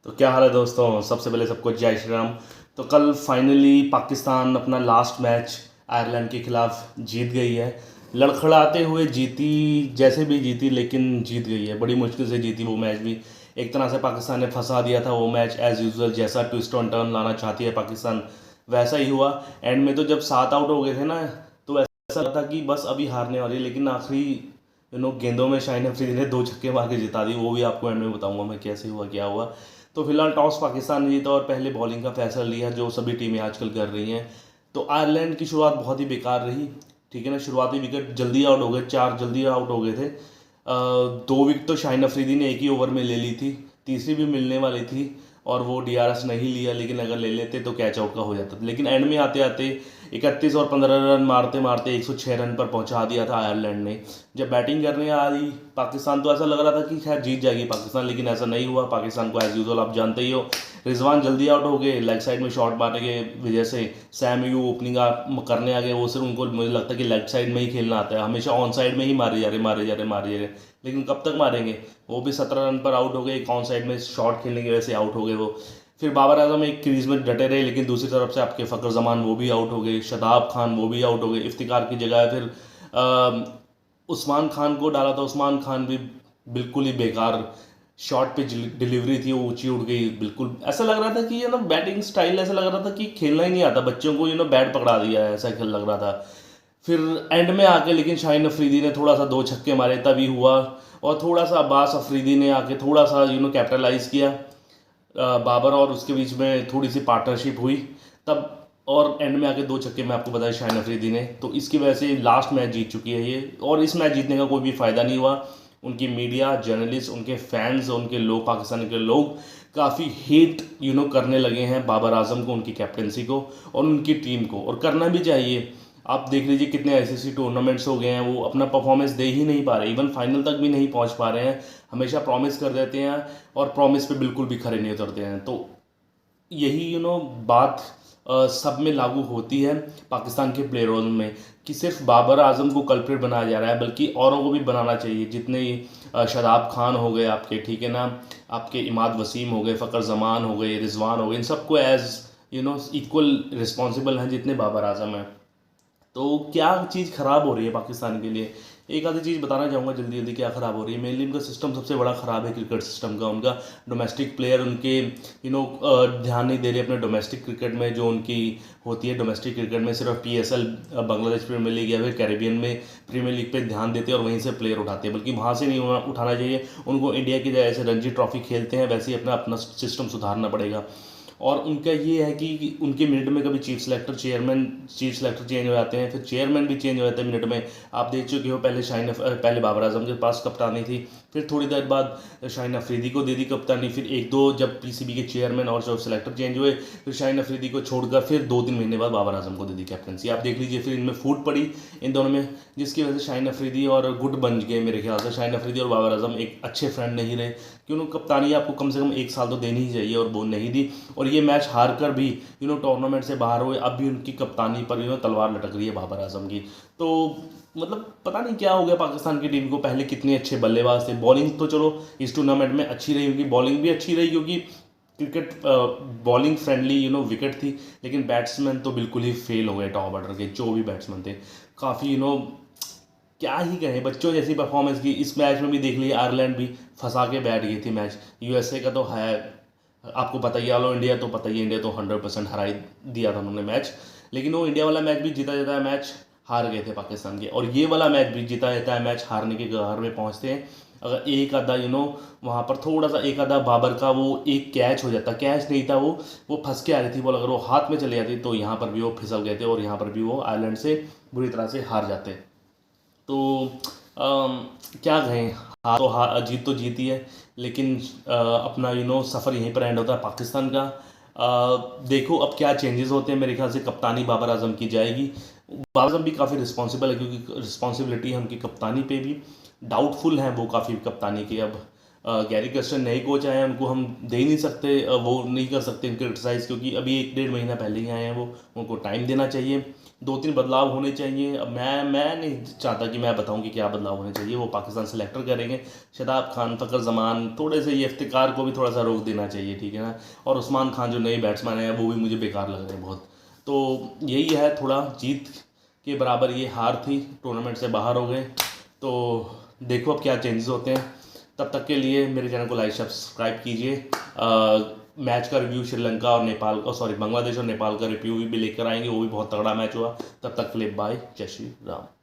तो क्या हाल है दोस्तों। सबसे पहले सबको जय श्री राम। तो कल फाइनली पाकिस्तान अपना लास्ट मैच आयरलैंड के खिलाफ जीत गई है। लड़खड़ाते हुए जीती, जैसे भी जीती लेकिन जीत गई है। बड़ी मुश्किल से जीती वो मैच भी। एक तरह से पाकिस्तान ने फंसा दिया था वो मैच एज़ यूजुअल। जैसा ट्विस्ट ऑन टर्न लाना चाहती है पाकिस्तान वैसा ही हुआ। एंड में तो जब 7 आउट हो गए थे ना, तो ऐसा लगा था कि बस अभी हारने वाली है। लेकिन आखिरी गेंदों में शाहीन अफरीदी ने 2 छक्के मार के जिता दी। वो भी आपको एंड में बताऊंगा मैं कैसे हुआ क्या हुआ। तो फिलहाल टॉस पाकिस्तान ने जीता और पहले बॉलिंग का फैसला लिया, जो सभी टीमें आजकल कर रही हैं। तो आयरलैंड की शुरुआत बहुत ही बेकार रही। ठीक है ना, शुरुआती विकेट जल्दी आउट हो गए, 4 जल्दी आउट हो गए थे। 2 विकेट तो शाहीन अफरीदी ने एक ही ओवर में ले ली थी, तीसरी भी मिलने वाली थी और वो डीआरएस नहीं लिया। लेकिन अगर ले लेते तो कैच आउट का हो जाता था। लेकिन एंड में आते आते 31 और 15 रन मारते मारते 106 रन पर पहुंचा दिया था आयरलैंड ने। जब बैटिंग करने आई पाकिस्तान, तो ऐसा लग रहा था कि खैर जीत जाएगी पाकिस्तान, लेकिन ऐसा नहीं हुआ। पाकिस्तान को एज यूजुअल आप जानते ही हो, रिजवान जल्दी आउट हो गए लेग साइड में शॉट मारने के वजह से। सैम यू ओपनिंग करने आ गए। वो सिर्फ उनको मुझे लगता है कि लेग साइड में ही खेलना आता है, हमेशा ऑन साइड में ही मारे जा रहे मारे जा रहे मारे जा रहे। लेकिन कब तक मारेंगे। वो भी 17 रन पर आउट हो गए, एक ऑन साइड में शॉट खेलने की वजह से आउट हो गए वो। फिर बाबर आजम एक क्रीज में डटे रहे, लेकिन दूसरी तरफ से आपके फ़खर जमान वो भी आउट हो गए, शदाब खान वो भी आउट हो गए। इफ्तिकार की जगह फिर उस्मान खान को डाला था। उस्मान खान भी बिल्कुल ही बेकार शॉट पे डिलीवरी थी, वो ऊंची उड़ गई। बिल्कुल ऐसा लग रहा था कि बैटिंग स्टाइल ऐसा लग रहा था कि खेलना ही नहीं आता बच्चों को, बैट पकड़ा दिया है ऐसा खेल लग रहा था। फिर एंड में आके लेकिन शाहीन अफरीदी ने थोड़ा सा 2 छक्के मारे तभी हुआ। और थोड़ा सा अब्बास अफरीदी ने आके थोड़ा सा कैपिटलाइज किया। बाबर और उसके बीच में थोड़ी सी पार्टनरशिप हुई तब। और एंड में आके 2 छक्के में आपको बताया शाहीन अफरीदी ने, तो इसकी वजह से लास्ट मैच जीत चुकी है ये। और इस मैच जीतने का कोई भी फ़ायदा नहीं हुआ। उनकी मीडिया, जर्नलिस्ट, उनके फैंस, उनके लोग, पाकिस्तान के लोग काफ़ी हेट करने लगे हैं बाबर आजम को, उनकी कैप्टनसी को और उनकी टीम को। और करना भी चाहिए। आप देख लीजिए कितने ऐसे टूर्नामेंट्स हो गए हैं वो अपना परफॉर्मेंस दे ही नहीं पा रहे, इवन फाइनल तक भी नहीं पहुंच पा रहे हैं। हमेशा प्रॉमिस कर देते हैं और प्रॉमिस पे बिल्कुल भी खरे नहीं उतरते हैं। तो यही बात सब में लागू होती है पाकिस्तान के प्लेयरों में, कि सिर्फ बाबर आजम को कल्प्रिट बनाया जा रहा है, बल्कि औरों को भी बनाना चाहिए। जितने शादाब खान हो गए आपके, ठीक है ना, आपके इमाद वसीम हो गए, फ़खर जमान हो गए, रिजवान हो गए, इन सबको एज इक्वल रिस्पॉन्सिबल हैं जितने बाबर आजम हैं। तो क्या चीज़ ख़राब हो रही है पाकिस्तान के लिए, एक आधी चीज़ बताना चाहूँगा जल्दी जल्दी। क्या ख़राब हो रही है, मेनली उनका सिस्टम सबसे बड़ा ख़राब है, क्रिकेट सिस्टम का। उनका डोमेस्टिक प्लेयर उनके ध्यान नहीं दे रहे अपने डोमेस्टिक क्रिकेट में, जो उनकी होती है डोमेस्टिक क्रिकेट में। सिर्फ पीएसएल, बांग्लादेश प्रीमियर लीग या फिर कैरेबियन में प्रीमियर लीग पे ध्यान देते हैं और वहीं से प्लेयर उठाते हैं, बल्कि वहाँ से नहीं उठाना चाहिए उनको। इंडिया की जैसे रणजी ट्रॉफी खेलते हैं वैसे ही अपना अपना सिस्टम सुधारना पड़ेगा। और उनका ये है कि उनके मिनट में कभी चीफ सेलेक्टर चेंज हो जाते हैं, फिर चेयरमैन भी चेंज हो जाते हैं मिनट में। आप देख चुके हो, पहले बाबर आजम के पास कप्तानी थी, फिर थोड़ी देर बाद शाहीन अफरीदी को दे दी कप्तानी, फिर एक दो जब पीसीबी के चेयरमैन और चीफ सेलेक्टर चेंज हुए, फिर शाहीन अफरीदी को छोड़कर फिर 2-3 महीने बाद बाबर आजम को दे दी कैप्टनसी। आप देख लीजिए, फिर इनमें फूट पड़ी इन दोनों में, जिसकी वजह से शाहीन अफरीदी और गुट बन गए मेरे ख्याल से। शाहीन अफरीदी और बाबर आजम एक अच्छे फ्रेंड नहीं रहे, क्योंकि कप्तानी आपको कम से कम 1 साल तो देनी ही चाहिए, और वो नहीं दी। और ये मैच हार कर भी टूर्नामेंट से बाहर हुए, अब भी उनकी कप्तानी पर तलवार लटक रही है बाबर आजम की। तो मतलब पता नहीं क्या हो गया पाकिस्तान की टीम को। पहले कितने अच्छे बल्लेबाज थे, बॉलिंग तो चलो इस टूर्नामेंट में अच्छी रही, उनकी बॉलिंग भी अच्छी रही क्योंकि क्रिकेट बॉलिंग फ्रेंडली विकेट थी। लेकिन बैट्समैन तो बिल्कुल ही फेल हो गए, टॉप ऑर्डर के जो भी बैट्समैन थे। काफ़ी क्या ही कहें, बच्चों जैसी परफॉर्मेंस की। इस मैच में भी देख लीजिए, आयरलैंड भी फंसा के बैठ गई थी मैच। यूएसए का तो है आपको पता ही, ऑल इंडिया तो पता ही, इंडिया तो 100% हरा ही दिया था उन्होंने मैच। लेकिन वो इंडिया वाला मैच भी जीता जाता है मैच हार गए थे पाकिस्तान के, और ये वाला मैच भी जीता जाता है मैच हारने के कगार में पहुंचते हैं। अगर एक आधा वहाँ पर थोड़ा सा एक आधा बाबर का वो एक कैच हो जाता, कैच नहीं था वो फंस के आ रही थी बॉल, अगर वो हाथ में चले जाती तो यहाँ पर भी वो फिसल गए थे और यहाँ पर भी वो आयरलैंड से बुरी तरह से हार जाते। तो क्या कहें, हार तो जीत तो जीती है, लेकिन अपना सफ़र यहीं पर एंड होता है पाकिस्तान का। देखो अब क्या चेंजेस होते हैं। मेरे ख्याल से कप्तानी बाबर आजम की जाएगी। बाबर आजम भी काफ़ी रिस्पॉन्सिबल है, क्योंकि रिस्पॉन्सिबिलिटी है उनकी कप्तानी पे भी। डाउटफुल हैं वो काफ़ी कप्तानी के अब। गैरी कर्स्टन नए कोच आए हैं, उनको हम दे ही नहीं सकते, वो नहीं कर सकते इनके क्रिटिसाइज़, क्योंकि अभी 1-1.5 महीना पहले ही आए हैं वो, उनको टाइम देना चाहिए, 2-3 बदलाव होने चाहिए। अब मैं नहीं चाहता कि मैं बताऊं कि क्या बदलाव होने चाहिए, वो पाकिस्तान सेलेक्टर करेंगे। शादाब खान, फ़खर जमान, थोड़े से ये इफ्तिकार को भी थोड़ा सा रोक देना चाहिए, ठीक है ना। और उस्मान खान जो नए बैट्समैन हैं वो भी मुझे बेकार लग रहे हैं बहुत। तो यही है, थोड़ा जीत के बराबर ये हार थी, टूर्नामेंट से बाहर हो गए। तो देखो अब क्या चेंजेस होते हैं। तब तक के लिए मेरे चैनल को लाइक सब्सक्राइब कीजिए। मैच का रिव्यू श्रीलंका और नेपाल का, सॉरी बांग्लादेश और नेपाल का रिव्यू भी लेकर आएंगे, वो भी बहुत तगड़ा मैच हुआ। तब तक के लिए बाय, जय श्री राम।